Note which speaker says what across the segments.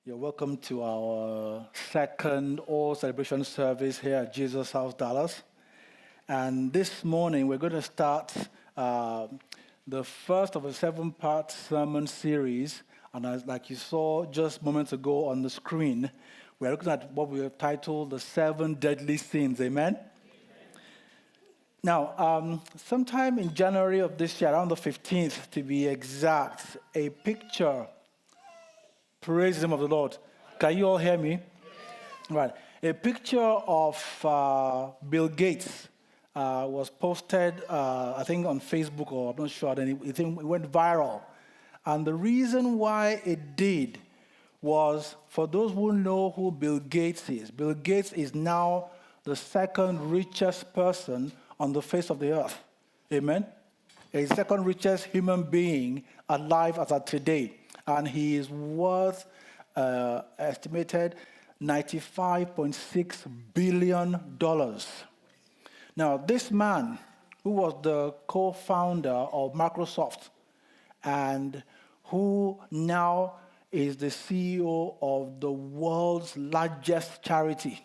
Speaker 1: You're welcome to our second all celebration service here at Jesus House, Dallas. And this morning we're going to start the first of a 7-part sermon series. And like you saw just moments ago on the screen, we're looking at what we have titled the 7 deadly sins. Amen? Now, sometime in January of this year, around the 15th to be exact, a picture. Praise the name of the Lord. Can you all hear me? Right. A picture of Bill Gates was posted, I think, on Facebook, or I'm not sure. Then it went viral. And the reason why it did was, for those who know who Bill Gates is now the second richest person on the face of the earth. Amen? A second richest human being alive as of today. And he is worth estimated $95.6 billion. Now, this man, who was the co-founder of Microsoft and who now is the CEO of the world's largest charity,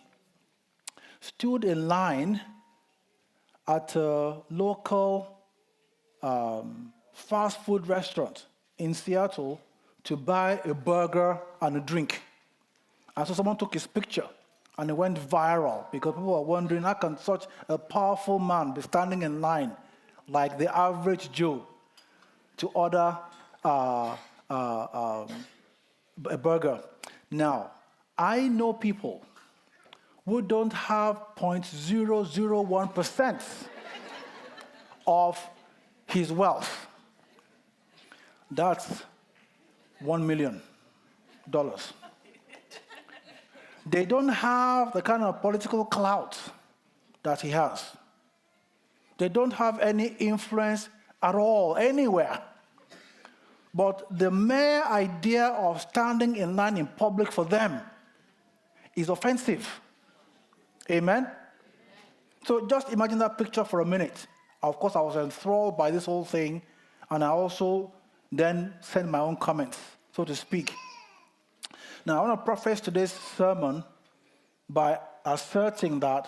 Speaker 1: stood in line at a local fast food restaurant in Seattle to buy a burger and a drink. And so someone took his picture, and it went viral because people were wondering, how can such a powerful man be standing in line like the average Joe to order a burger? Now, I know people who don't have 0.001% of his wealth. That's $1 million. They don't have the kind of political clout that he has. They don't have any influence at all, anywhere. But the mere idea of standing in line in public for them is offensive. Amen? So just imagine that picture for a minute. Of course, I was enthralled by this whole thing, and I also then send my own comments, so to speak. Now, I want to preface today's sermon by asserting that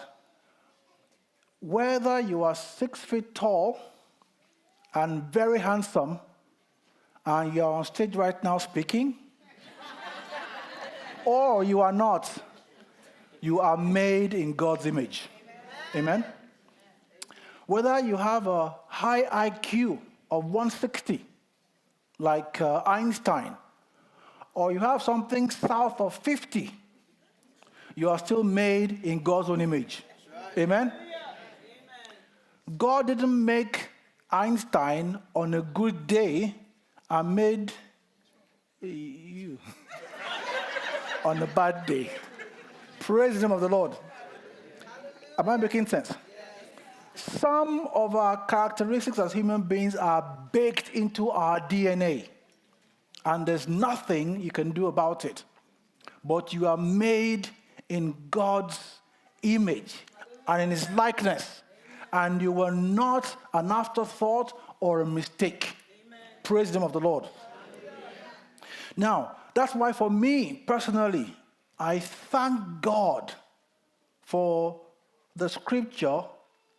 Speaker 1: whether you are 6 feet tall and very handsome, and you're on stage right now speaking, or you are not, you are made in God's image. Amen? Whether you have a high IQ of 160, like Einstein, or you have something south of 50, you are still made in God's own image. Amen? God didn't make Einstein on a good day and made you on a bad day. Praise the name of the Lord. Am I making sense? Some of our characteristics as human beings are baked into our DNA, and there's nothing you can do about it. But you are made in God's image and in His likeness, and you were not an afterthought or a mistake. Amen. Praise the name of the Lord. Hallelujah. Now, that's why for me personally, I thank God for the scripture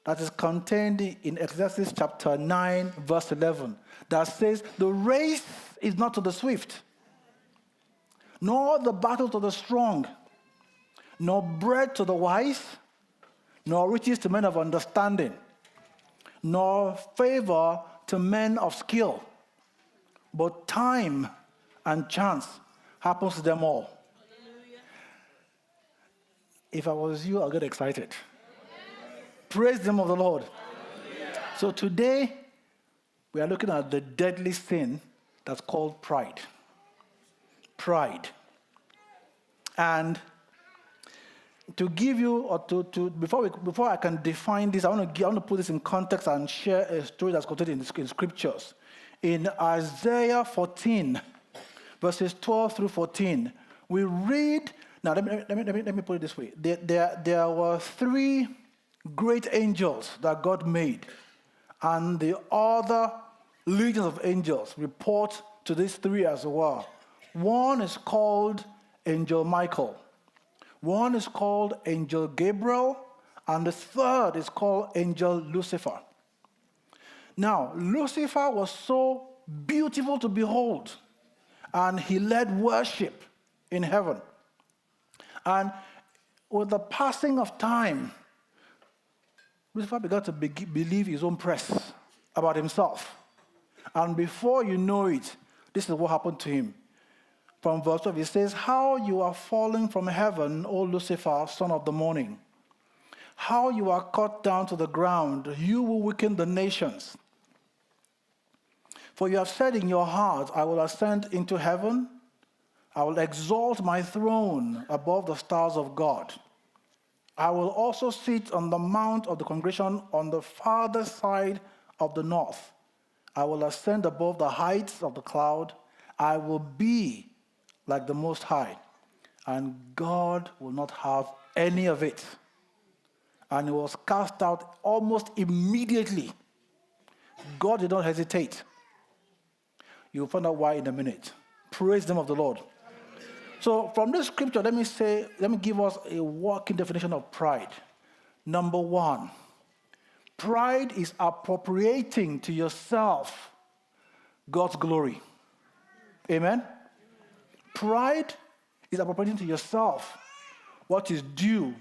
Speaker 1: that is contained in Exodus chapter 9, verse 11, that says, the race is not to the swift, nor the battle to the strong, nor bread to the wise, nor riches to men of understanding, nor favor to men of skill, but time and chance happens to them all. Hallelujah. If I was you, I'll get excited. Praise the name of the Lord. Hallelujah. So today, we are looking at the deadly sin that's called pride. Pride. And to give you, or before I can define this, I want to put this in context and share a story that's contained in scriptures. In Isaiah 14, verses 12 through 14, we read. Now, let me put it this way. There were 3 great angels that God made, and the other legions of angels report to these 3 as well. One is called Angel Michael. One is called Angel Gabriel, and the third is called Angel Lucifer. Now, Lucifer was so beautiful to behold, and he led worship in heaven. And with the passing of time, Lucifer began to believe his own press about himself. And before you know it, this is what happened to him. From verse 12, it says, "How you are falling from heaven, O Lucifer, son of the morning. How you are cut down to the ground, you will weaken the nations. For you have said in your heart, I will ascend into heaven. I will exalt my throne above the stars of God. I will also sit on the mount of the congregation on the farther side of the north. I will ascend above the heights of the cloud. I will be like the Most High, and God will not have any of it." And he was cast out almost immediately. God did not hesitate. You'll find out why in a minute. Praise the name of the Lord. So from this scripture, let me give us a working definition of pride. Number one, pride is appropriating to yourself God's glory. Amen? Pride is appropriating to yourself what is due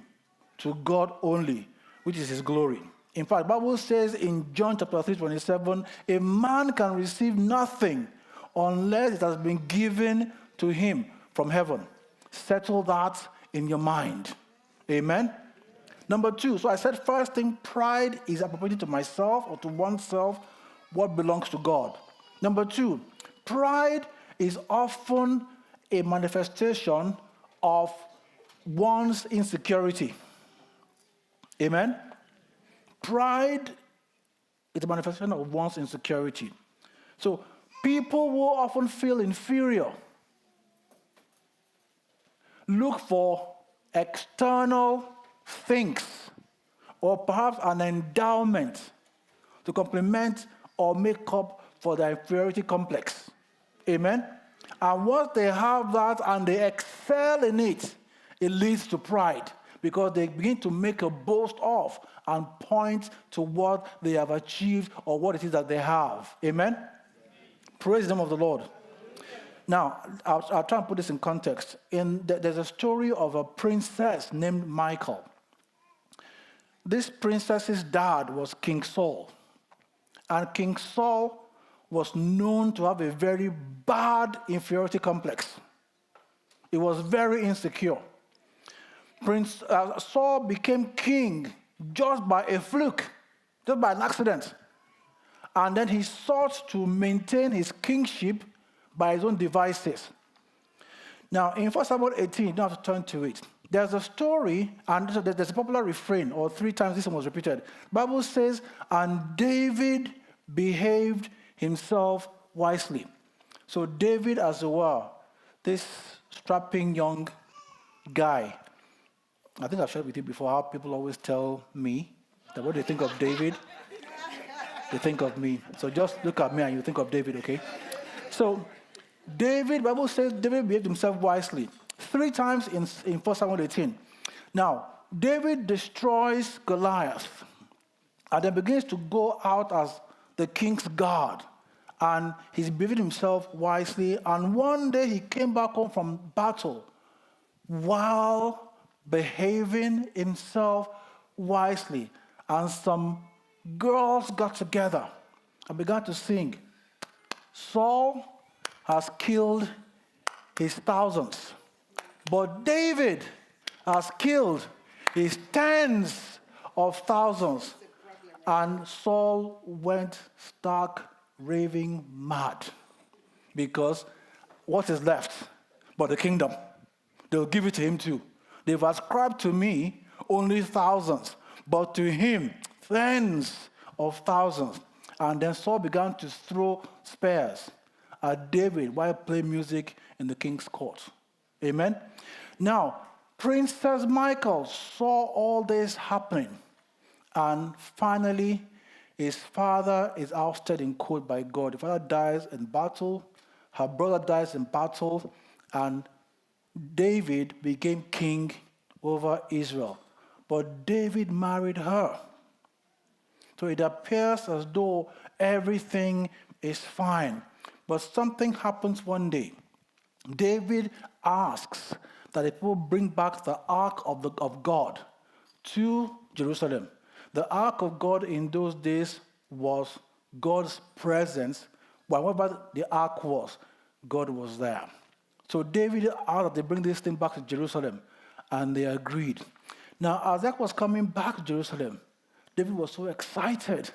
Speaker 1: to God only, which is his glory. In fact, the Bible says in John chapter 3:27, a man can receive nothing unless it has been given to him from heaven. Settle that in your mind. Amen? Number two, so I said first thing, pride is appropriating to myself or to oneself what belongs to God. Number two, pride is often a manifestation of one's insecurity. Amen? Pride is a manifestation of one's insecurity. So people will often feel inferior, look for external things or perhaps an endowment to complement or make up for their inferiority complex. Amen? And once they have that and they excel in it, it leads to pride because they begin to make a boast of and point to what they have achieved or what it is that they have. Amen? Praise the name of the Lord. Now, I'll try and put this in context. There's a story of a princess named Michal. This princess's dad was King Saul. And King Saul was known to have a very bad inferiority complex. He was very insecure. Prince Saul became king just by a fluke, just by an accident. And then he sought to maintain his kingship by his own devices. Now, in 1 Samuel 18, you don't have to turn to it. There's a story, and there's a popular refrain, or 3 times this one was repeated. The Bible says, and David behaved himself wisely. So David, as it were, this strapping young guy, I think I've shared with you before how people always tell me that what they think of David, they think of me. So just look at me and you think of David, okay? So David, the Bible says David behaved himself wisely. 3 times in 1 Samuel 18. Now, David destroys Goliath and then begins to go out as the king's guard. And he's behaving himself wisely. And one day he came back home from battle while behaving himself wisely. And some girls got together and began to sing, Saul has killed his thousands, but David has killed his tens of thousands. And Saul went stark raving mad because what is left but the kingdom? They'll give it to him too. They've ascribed to me only thousands, but to him tens of thousands. And then Saul began to throw spears at David while playing music in the king's court. Amen? Now, Princess Michal saw all this happening, and finally, his father is ousted in court by God. The father dies in battle, her brother dies in battle, and David became king over Israel. But David married her. So it appears as though everything is fine. But something happens one day. David asks that the people bring back the ark of God to Jerusalem. The ark of God in those days was God's presence. Wherever the ark was, God was there. So David asked that they bring this thing back to Jerusalem, and they agreed. Now, as that was coming back to Jerusalem, David was so excited.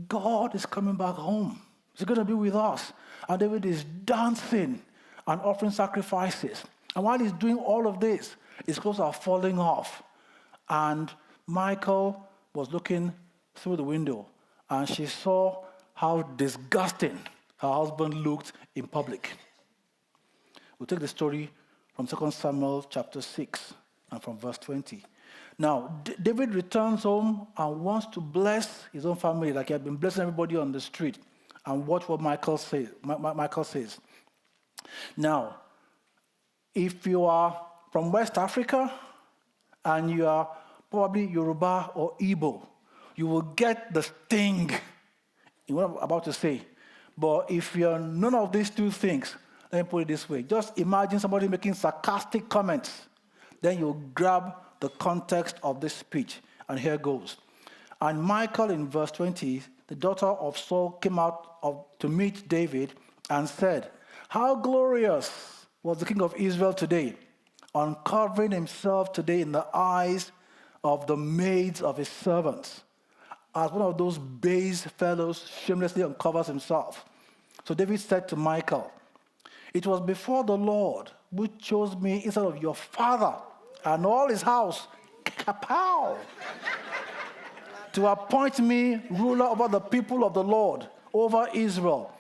Speaker 1: God is coming back home. He's going to be with us. And David is dancing and offering sacrifices. And while he's doing all of this, his clothes are falling off. And Michal was looking through the window, and she saw how disgusting her husband looked in public. We'll take the story from 2 Samuel chapter 6 and from verse 20. Now, David returns home and wants to bless his own family like he had been blessing everybody on the street. And watch what Michal says. Now, if you are from West Africa and you are probably Yoruba or Igbo, you will get the sting in what I'm about to say. But if you're none of these two things, let me put it this way. Just imagine somebody making sarcastic comments. Then you grab the context of this speech. And here goes. And Michal, in verse 20, the daughter of Saul, came out to meet David and said, "How glorious was the king of Israel today, uncovering himself today in the eyes of the maids of his servants." As one of those base fellows shamelessly uncovers himself. So David said to Michal, "It was before the Lord who chose me instead of your father and all his house, kapow, to appoint me ruler over the people of the Lord, over Israel.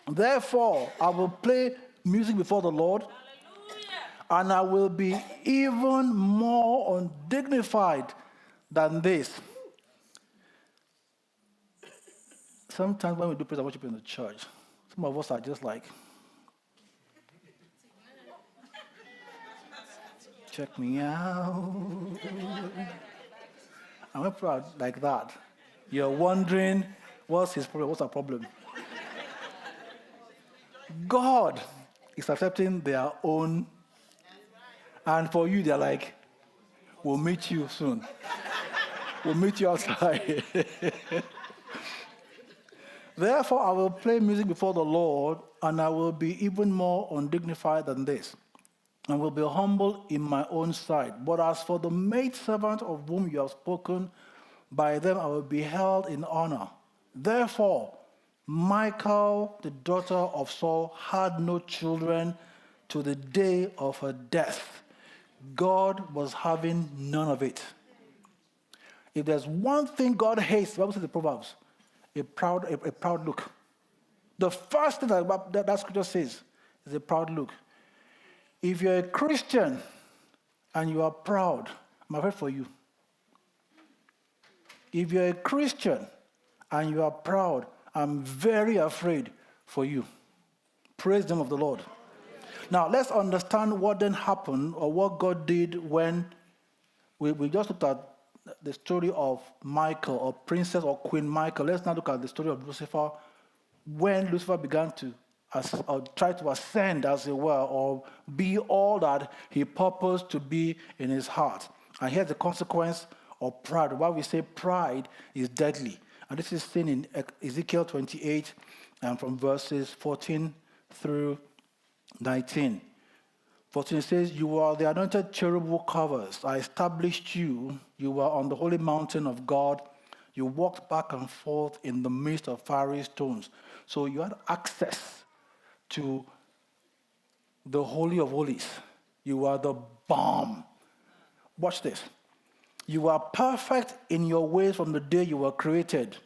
Speaker 1: Therefore, I will play music before the Lord, and I will be even more undignified than this." Sometimes when we do praise and worship in the church, some of us are just like, check me out. And when people are like that, you're wondering, what's his problem? What's our problem? God is accepting their own. And for you, they're like, we'll meet you soon. We'll meet you outside. Therefore, I will play music before the Lord, and I will be even more undignified than this, and will be humble in my own sight. But as for the maidservant of whom you have spoken, by them I will be held in honor. Therefore, Michal, the daughter of Saul, had no children to the day of her death. God was having none of it. If there's one thing God hates, the Bible says in the Proverbs, a proud look. The first thing that scripture says is a proud look. If you're a Christian and you are proud, I'm afraid for you. If you're a Christian and you are proud, I'm very afraid for you. Praise the name of the Lord. Now, let's understand what then happened or what God did when we just looked at the story of Michal or Princess or Queen Michal. Let's now look at the story of Lucifer when Lucifer began to try to ascend, as it were, or be all that he purposed to be in his heart. And here's the consequence of pride. Why we say pride is deadly. And this is seen in Ezekiel 28 and from verses 14 through 19. 14 says, "You are the anointed cherub who covers. I established you. You were on the holy mountain of God. You walked back and forth in the midst of fiery stones." So you had access to the Holy of Holies. You are the balm. Watch this. "You are perfect in your ways from the day you were created,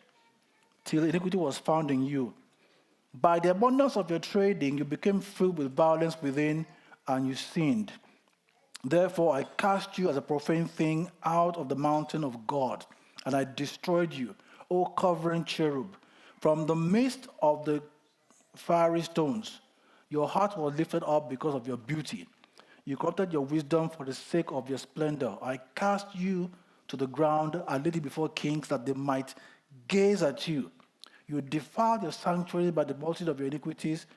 Speaker 1: till iniquity was found in you. By the abundance of your trading, you became filled with violence within, and you sinned. Therefore, I cast you as a profane thing out of the mountain of God, and I destroyed you, O covering cherub. From the midst of the fiery stones, your heart was lifted up because of your beauty. You corrupted your wisdom for the sake of your splendor. I cast you to the ground and laid you before kings that they might gaze at you. You defiled your sanctuary by the multitude of your iniquities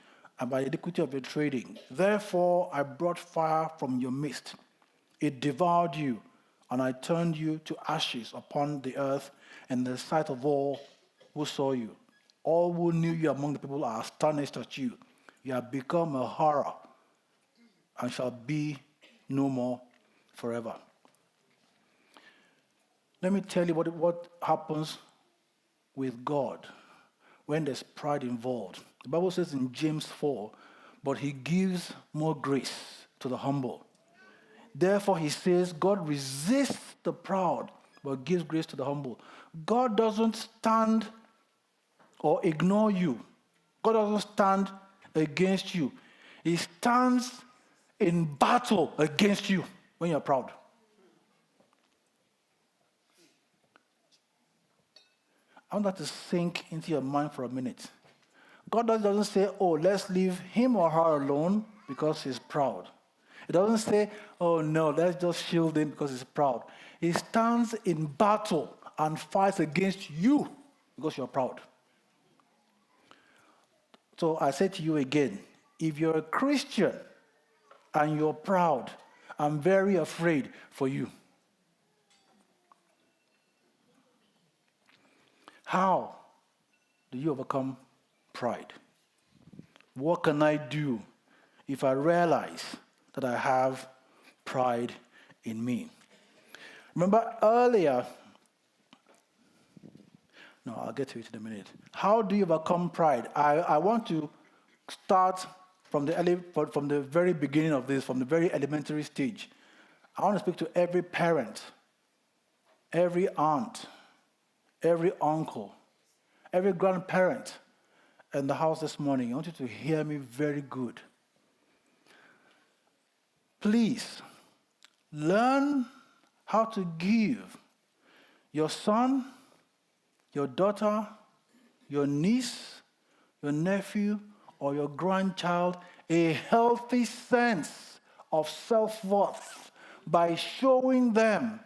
Speaker 1: and by the iniquity of your trading. Therefore, I brought fire from your midst. It devoured you, and I turned you to ashes upon the earth in the sight of all who saw you. All who knew you among the people are astonished at you. You have become a horror and shall be no more forever. Let me tell you what happens with God when there's pride involved. The Bible says in James 4, but he gives more grace to the humble. Therefore, he says, God resists the proud, but gives grace to the humble. God doesn't stand or ignore you. God doesn't stand against you. He stands in battle against you when you're proud. I want that to sink into your mind for a minute. God doesn't say, oh, let's leave him or her alone because he's proud. It doesn't say, oh, no, let's just shield him because he's proud. He stands in battle and fights against you because you're proud. So I say to you again, if you're a Christian and you're proud, I'm very afraid for you. How do you overcome pride? What can I do if I realize that I have pride in me? Remember earlier, no, I'll get to it in a minute. How do you overcome pride? I want to start from the very beginning of this, from the very elementary stage. I want to speak to every parent, every aunt, every uncle, every grandparent in the house this morning. I want you to hear me very good. Please, learn how to give your son, your daughter, your niece, your nephew, or your grandchild a healthy sense of self-worth by showing them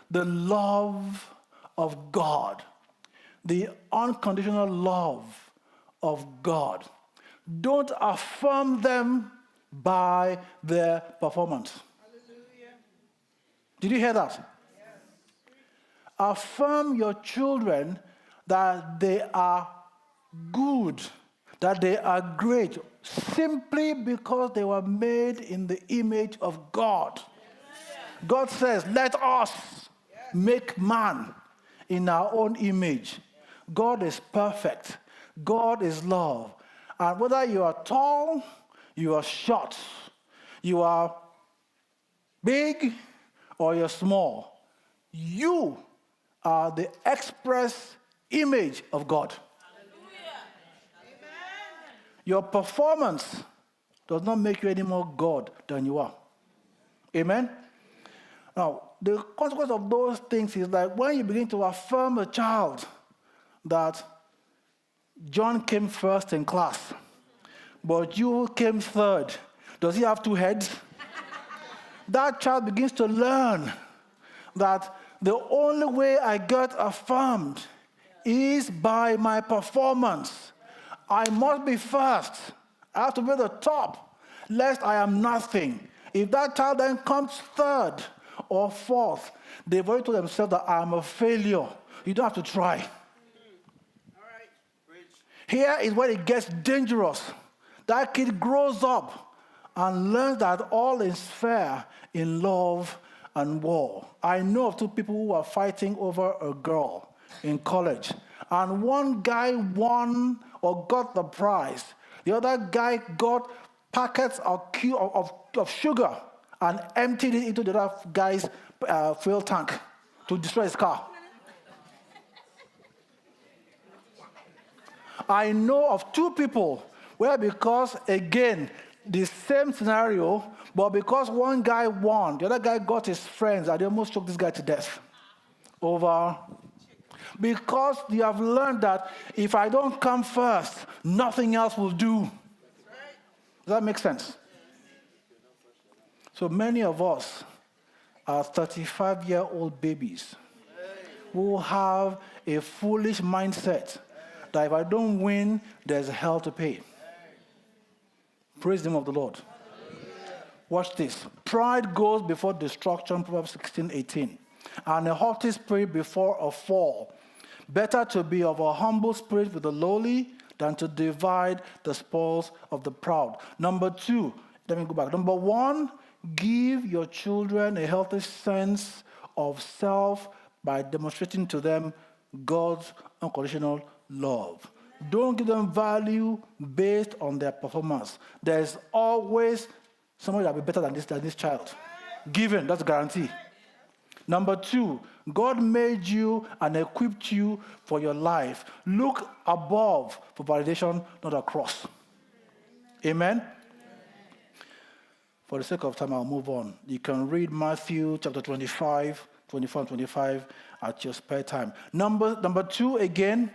Speaker 1: the love of God, the unconditional love of God. Don't affirm them by their performance. Hallelujah. Did you hear that? Yes. Affirm your children that they are good, that they are great, simply because they were made in the image of God. Yes. God says, let us make man in our own image. God is perfect. God is love. And whether you are tall, you are short, you are big, or you're small, you are the express image of God. Hallelujah. Amen. Your performance does not make you any more God than you are. Amen? Now, the consequence of those things is that when you begin to affirm a child that John came first in class, but you came third, does he have two heads? That child begins to learn that the only way I get affirmed is by my performance. I must be first. I have to be the top, lest I am nothing. If that child then comes third or fourth, they've already told themselves that I'm a failure. You don't have to try. All right. Here is where it gets dangerous. That kid grows up and learns that all is fair in love and war. I know of two people who are fighting over a girl in college, and one guy won or got the prize. The other guy got packets of sugar and emptied it into the other guy's fuel tank to destroy his car. I know of two people where, because, again, the same scenario, but because one guy won, the other guy got his friends, and they almost choked this guy to death over. Because you have learned that if I don't come first, nothing else will do. Does that make sense? So many of us are 35-year-old babies who have a foolish mindset that if I don't win, there's hell to pay. Praise the name of the Lord. Watch this. Pride goes before destruction, Proverbs 16:18. And a haughty spirit before a fall. Better to be of a humble spirit with the lowly than to divide the spoils of the proud. Number two, let me go back. Number one, give your children a healthy sense of self by demonstrating to them God's unconditional love. Don't give them value based on their performance. There's always somebody that will be better than this child. Given, that's a guarantee. Number two, God made you and equipped you for your life. Look above for validation, not across. Amen? For the sake of time, I'll move on. You can read Matthew chapter 25, 24 and 25 at your spare time. Number two, again,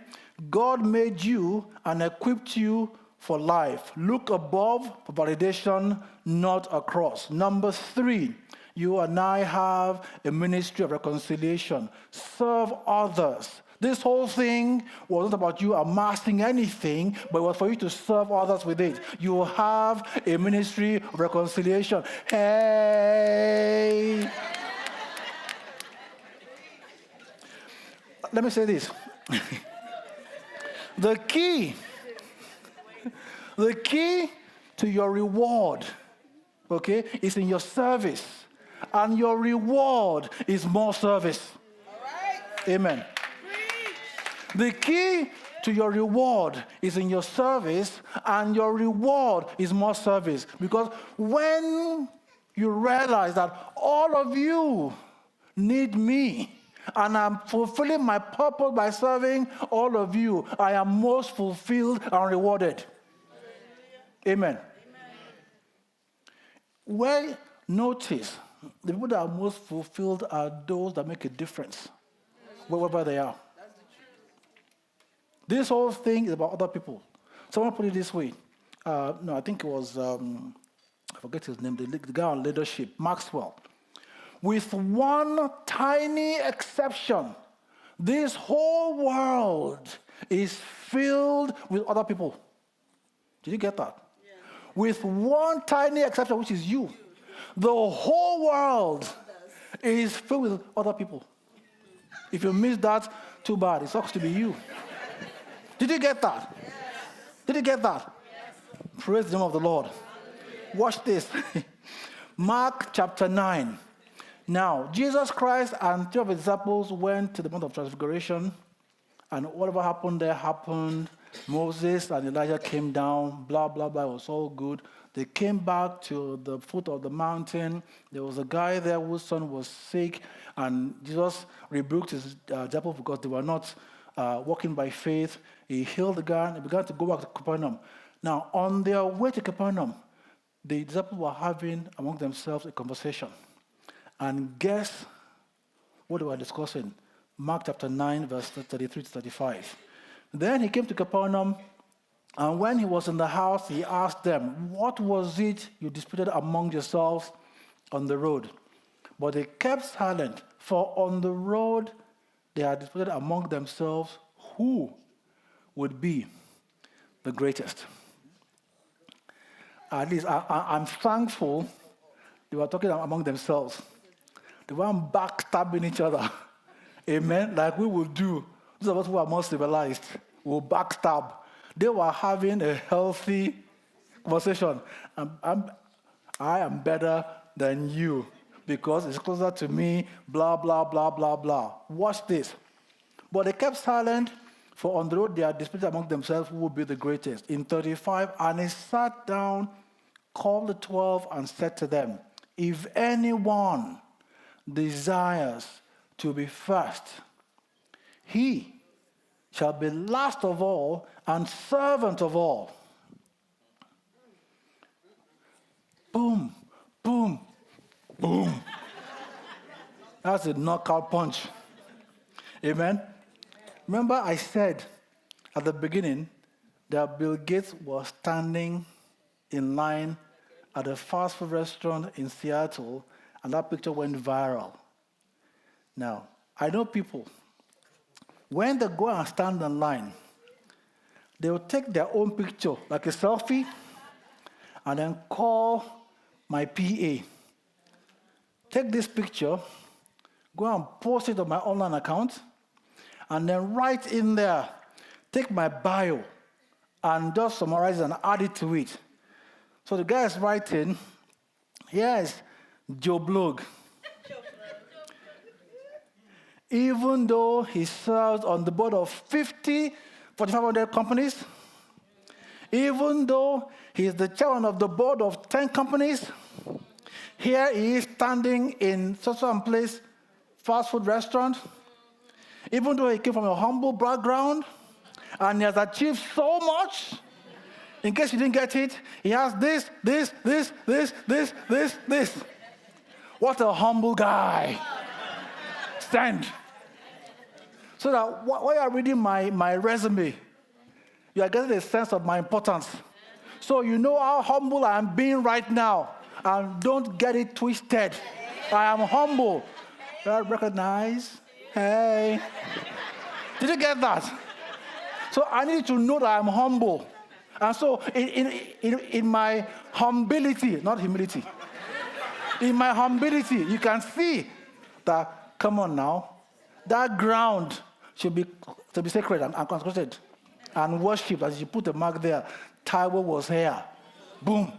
Speaker 1: God made you and equipped you for life. Look above for validation, not across. Number three, you and I have a ministry of reconciliation. Serve others. This whole thing wasn't about you amassing anything, but it was for you to serve others with it. You have a ministry of reconciliation. Hey! Let me say this. The key to your reward, okay, is in your service. And your reward is more service. All right. Amen. The key to your reward is in your service, and your reward is more service. Because when you realize that all of you need me, and I'm fulfilling my purpose by serving all of you, I am most fulfilled and rewarded. Amen. Well, notice, the people that are most fulfilled are those that make a difference, wherever they are. This whole thing is about other people. Someone put it this way. No, I think it was, I forget his name, the guy on leadership, Maxwell. With one tiny exception, this whole world is filled with other people. Did you get that? Yeah. With one tiny exception, which is you. The whole world is filled with other people. If you miss that, too bad. It sucks to be you. Did you get that? Yes. Did you get that? Yes. Praise the name of the Lord. Watch this. Mark chapter 9. Now, Jesus Christ and 2 of his disciples went to the Mount of Transfiguration, and whatever happened there happened. Moses and Elijah came down, blah, blah, blah. It was all good. They came back to the foot of the mountain. There was a guy there whose son was sick, and Jesus rebuked his disciples because they were not walking by faith. He healed the guy, and they began to go back to Capernaum. Now, on their way to Capernaum, the disciples were having among themselves a conversation. And guess what they were discussing? Mark chapter 9, verse 33 to 35. Then he came to Capernaum, and when he was in the house, he asked them, "What was it you disputed among yourselves on the road?" But they kept silent, for on the road they had disputed among themselves who would be the greatest. At least I'm thankful they were talking among themselves. They weren't backstabbing each other. Amen? Like we will do. Those of us who are more civilized will backstab. They were having a healthy conversation. I am better than you because it's closer to me, blah, blah, blah, blah, blah. Watch this. But they kept silent, for on the road they had disputed among themselves who would be the greatest. In 35, and he sat down, called the 12, and said to them, "If anyone desires to be first, he shall be last of all and servant of all." Boom, boom, boom. That's a knockout punch. Amen? Remember I said at the beginning that Bill Gates was standing in line at a fast food restaurant in Seattle, and that picture went viral. Now, I know people, when they go and stand in line, they will take their own picture, like a selfie, and then call my PA. Take this picture, go and post it on my online account, and then write in there, take my bio, and just summarize it and add it to it. So the guy is writing, here's Joe Blog. Even though he serves on the board of 50 Fortune 500 companies, even though he is the chairman of the board of 10 companies, here he is standing in such a place, fast food restaurant. Even though he came from a humble background and he has achieved so much, in case you didn't get it, he has this. What a humble guy. Stand. So that while you are reading my resume, you are getting a sense of my importance. So you know how humble I am being right now. And don't get it twisted. I am humble. Recognize. Hey. Did you get that? So I need to know that I'm humble. And so in my humility, not humility, in my humility, you can see that, come on now, that ground should be to be sacred and consecrated and worshipped. As you put the mark there, Taiwo was here. Boom.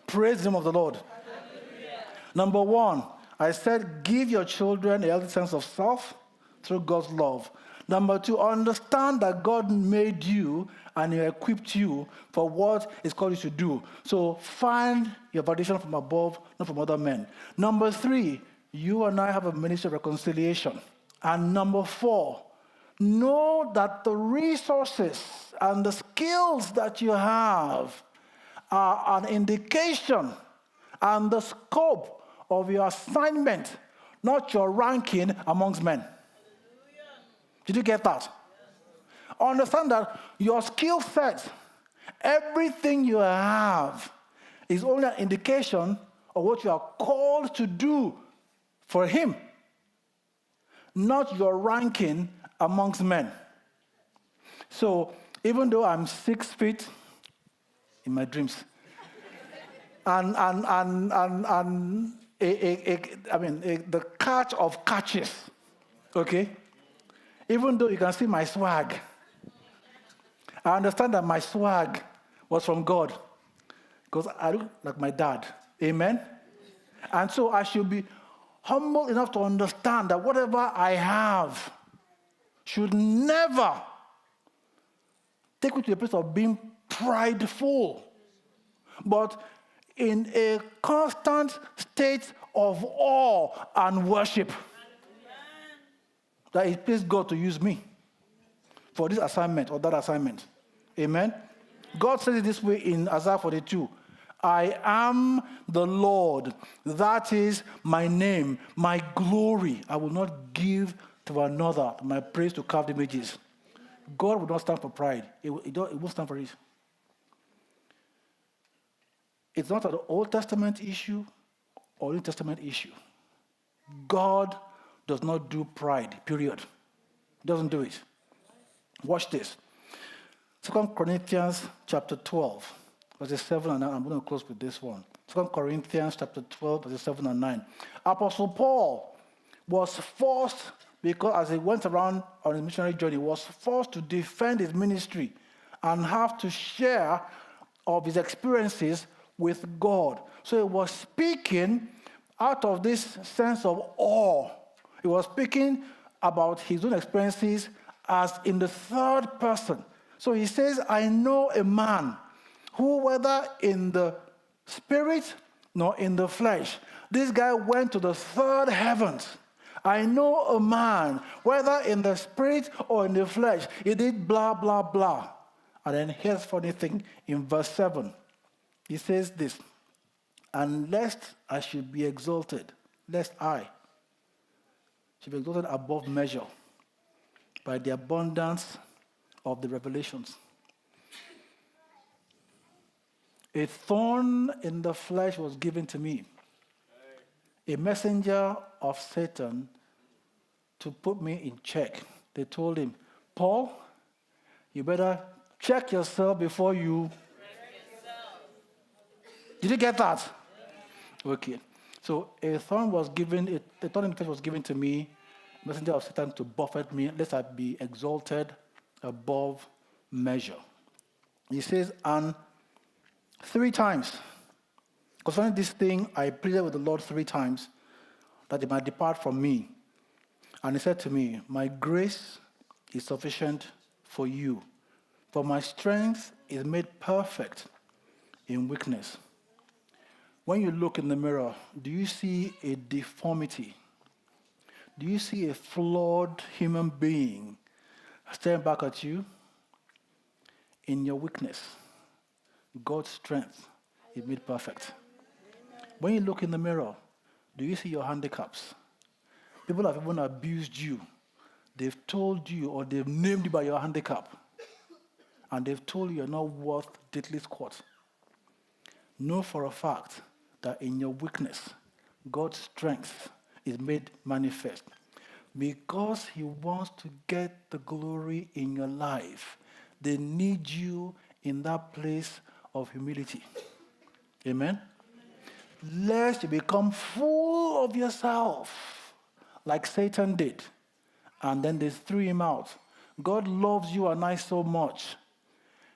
Speaker 1: Praise the name of the Lord. Hallelujah. Number one, I said, give your children a healthy sense of self through God's love. Number two, understand that God made you and He equipped you for what He's called you to do. So find your validation from above, not from other men. Number three, you and I have a ministry of reconciliation. And number four, know that the resources and the skills that you have are an indication and the scope of your assignment, not your ranking amongst men. Hallelujah. Did you get that? Yes. Understand that your skill set, everything you have, is only an indication of what you are called to do for Him, not your ranking amongst men. So even though I'm 6 feet in my dreams, and the catch of catches, okay? Even though you can see my swag, I understand that my swag was from God, because I look like my dad. Amen? And so I should be humble enough to understand that whatever I have should never take me to a place of being prideful, but in a constant state of awe and worship. That it pleases God to use me for this assignment or that assignment. Amen? God says it this way in Isaiah 42. I am the Lord. That is my name, my glory. I will not give to another my praise to carved images. God will not stand for pride. It won't stand for it. It's not an Old Testament issue or New Testament issue. God does not do pride, period. He doesn't do it. Watch this. 2 Corinthians chapter 12, verses 7 and 9. I'm going to close with this one. 2 Corinthians chapter 12, verses 7 and 9. Apostle Paul was forced, because as he went around on his missionary journey, he was forced to defend his ministry and have to share of his experiences with God. So he was speaking out of this sense of awe. He was speaking about his own experiences as in the third person. So he says, I know a man who, whether in the spirit nor in the flesh, this guy went to the third heavens. I know a man, whether in the spirit or in the flesh, he did blah, blah, blah. And then here's the funny thing in verse 7. He says this, and lest I should be exalted, lest I should be exalted above measure by the abundance of the revelations. A thorn in the flesh was given to me, a messenger of Satan to put me in check. They told him, Paul, you better check yourself before you. Did you get that? Okay. So a thorn was given, a thorn in the flesh was given to me, messenger of Satan to buffet me, lest I be exalted above measure. He says, and 3 times, concerning this thing, I pleaded with the Lord 3 times that it might depart from me. And he said to me, my grace is sufficient for you, for my strength is made perfect in weakness. When you look in the mirror, do you see a deformity? Do you see a flawed human being staring back at you? In your weakness, God's strength is made perfect. When you look in the mirror, do you see your handicaps? People have even abused you. They've told you or they've named you by your handicap. And they've told you you're not worth diddly squat. Know for a fact that in your weakness, God's strength is made manifest. Because he wants to get the glory in your life, they need you in that place of humility. Amen? Lest you become full of yourself, like Satan did, and then they threw him out. God loves you and I so much,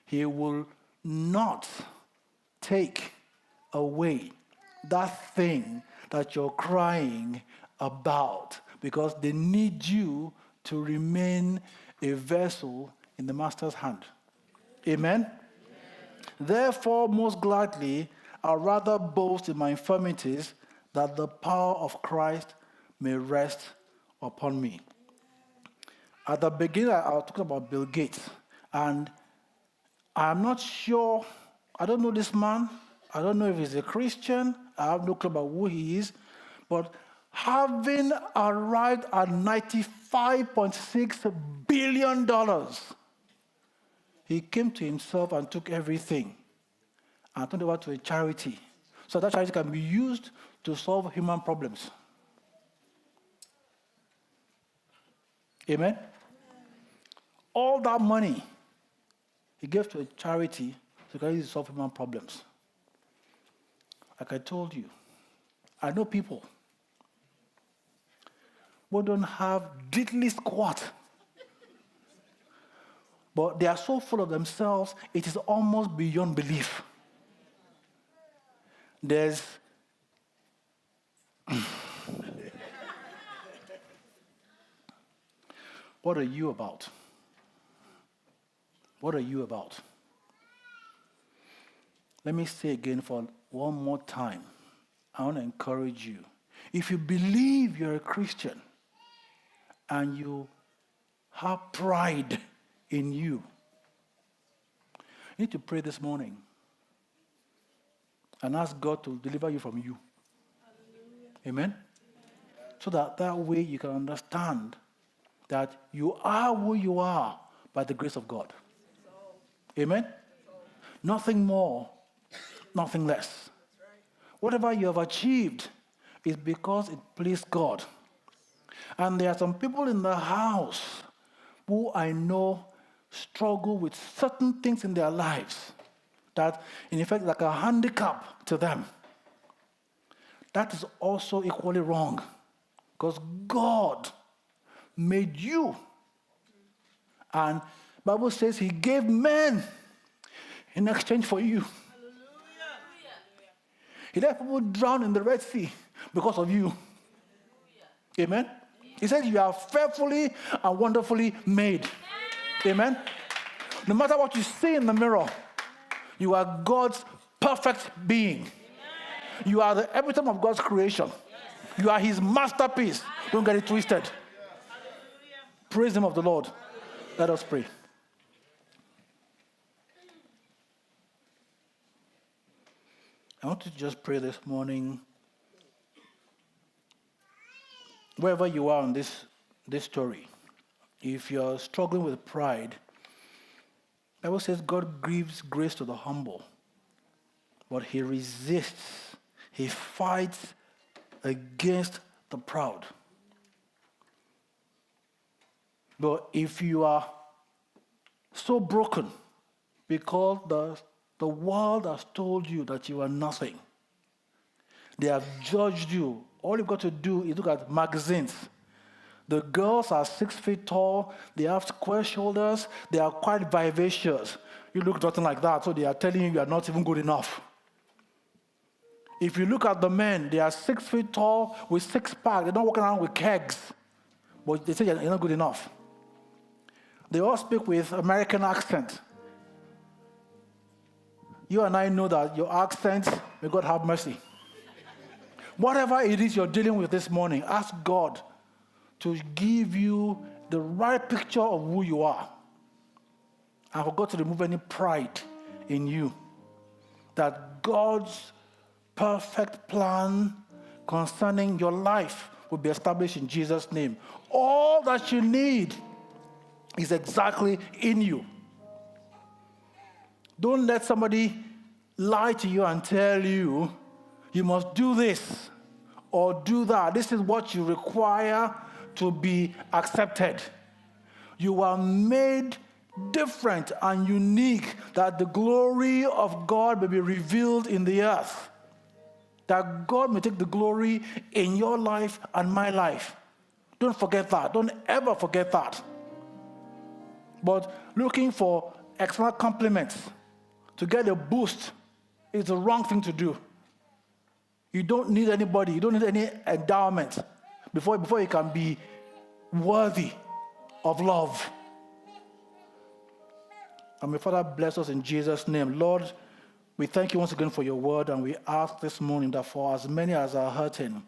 Speaker 1: he will not take away that thing that you're crying about, because they need you to remain a vessel in the master's hand. Amen? Amen? Therefore, most gladly, I'll rather boast in my infirmities, that the power of Christ may rest upon me. At the beginning, I was talking about Bill Gates, and I'm not sure, I don't know this man, I don't know if he's a Christian, I have no clue about who he is, but having arrived at $95.6 billion, he came to himself and took everything and turned it over to a charity, so that charity can be used to solve human problems. Amen? All that money he gave to a charity so he can solve human problems. Like I told you, I know people who don't have diddly squat, but they are so full of themselves, it is almost beyond belief. There's what are you about? What are you about? Let me say again for one more time. I want to encourage you. If you believe you're a Christian and you have pride in you, you need to pray this morning and ask God to deliver you from you. Amen? So that way you can understand that you are who you are by the grace of God. Amen? Nothing more, nothing less. Whatever you have achieved is because it pleased God. And there are some people in the house who I know struggle with certain things in their lives that, in effect, like a handicap to them. That is also equally wrong, because God made you. And the Bible says he gave men in exchange for you. He let people drown in the Red Sea because of you. Amen? He said you are fearfully and wonderfully made. Amen? No matter what you see in the mirror, you are God's perfect being. You are the epitome of God's creation. You are his masterpiece. Don't get it twisted. Praise the name of the Lord. Let us pray. I want you to just pray this morning. Wherever you are on this story, if you're struggling with pride, the Bible says God gives grace to the humble. but he resists. He fights against the proud. But if you are so broken because the world has told you that you are nothing, they have judged you, all you've got to do is look at magazines. The girls are 6 feet tall, they have square shoulders, they are quite vivacious. You look nothing like that, so they are telling you you are not even good enough. If you look at the men, they are 6 feet tall with six-pack. They're not walking around with kegs, but they say you're not good enough. They all speak with American accent. You and I know that your accent, may God have mercy. Whatever it is you're dealing with this morning, ask God to give you the right picture of who you are. And for God to remove any pride in you. That God's perfect plan concerning your life will be established in Jesus' name. All that you need is exactly in you. Don't let somebody lie to you and tell you, you must do this or do that. This is what you require to be accepted. You are made different and unique, that the glory of God may be revealed in the earth. That God may take the glory in your life and my life. Don't forget that. Don't ever forget that. But looking for external compliments to get a boost is the wrong thing to do. You don't need anybody. You don't need any endowment before you can be worthy of love. And may Father bless us in Jesus' name. Lord, we thank you once again for your word, and we ask this morning that for as many as are hurting,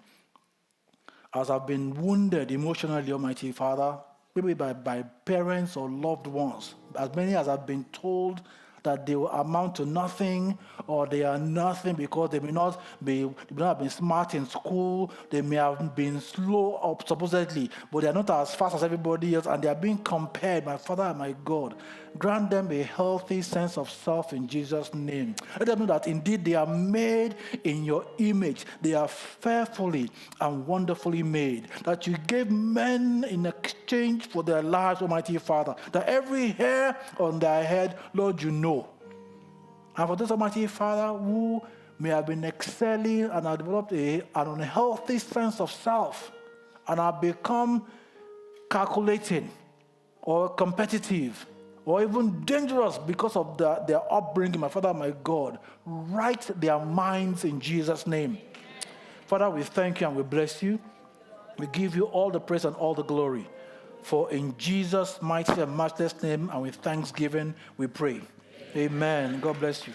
Speaker 1: as have been wounded emotionally, Almighty Father, maybe by parents or loved ones, as many as have been told that they will amount to nothing, or they are nothing because they may not have been smart in school, they may have been slow up supposedly, but they are not as fast as everybody else, and they are being compared, my Father and my God. Grant them a healthy sense of self in Jesus' name. Let them know that indeed they are made in your image. They are fearfully and wonderfully made. That you gave men in exchange for their lives, Almighty Father. That every hair on their head, Lord, you know. And for those, Almighty Father, who may have been excelling and have developed an unhealthy sense of self and have become calculating or competitive or even dangerous because of their upbringing, my Father, my God, right their minds in Jesus' name. Father, we thank you and we bless you. We give you all the praise and all the glory. For in Jesus' mighty and matchless name and with thanksgiving we pray. Amen. God bless you.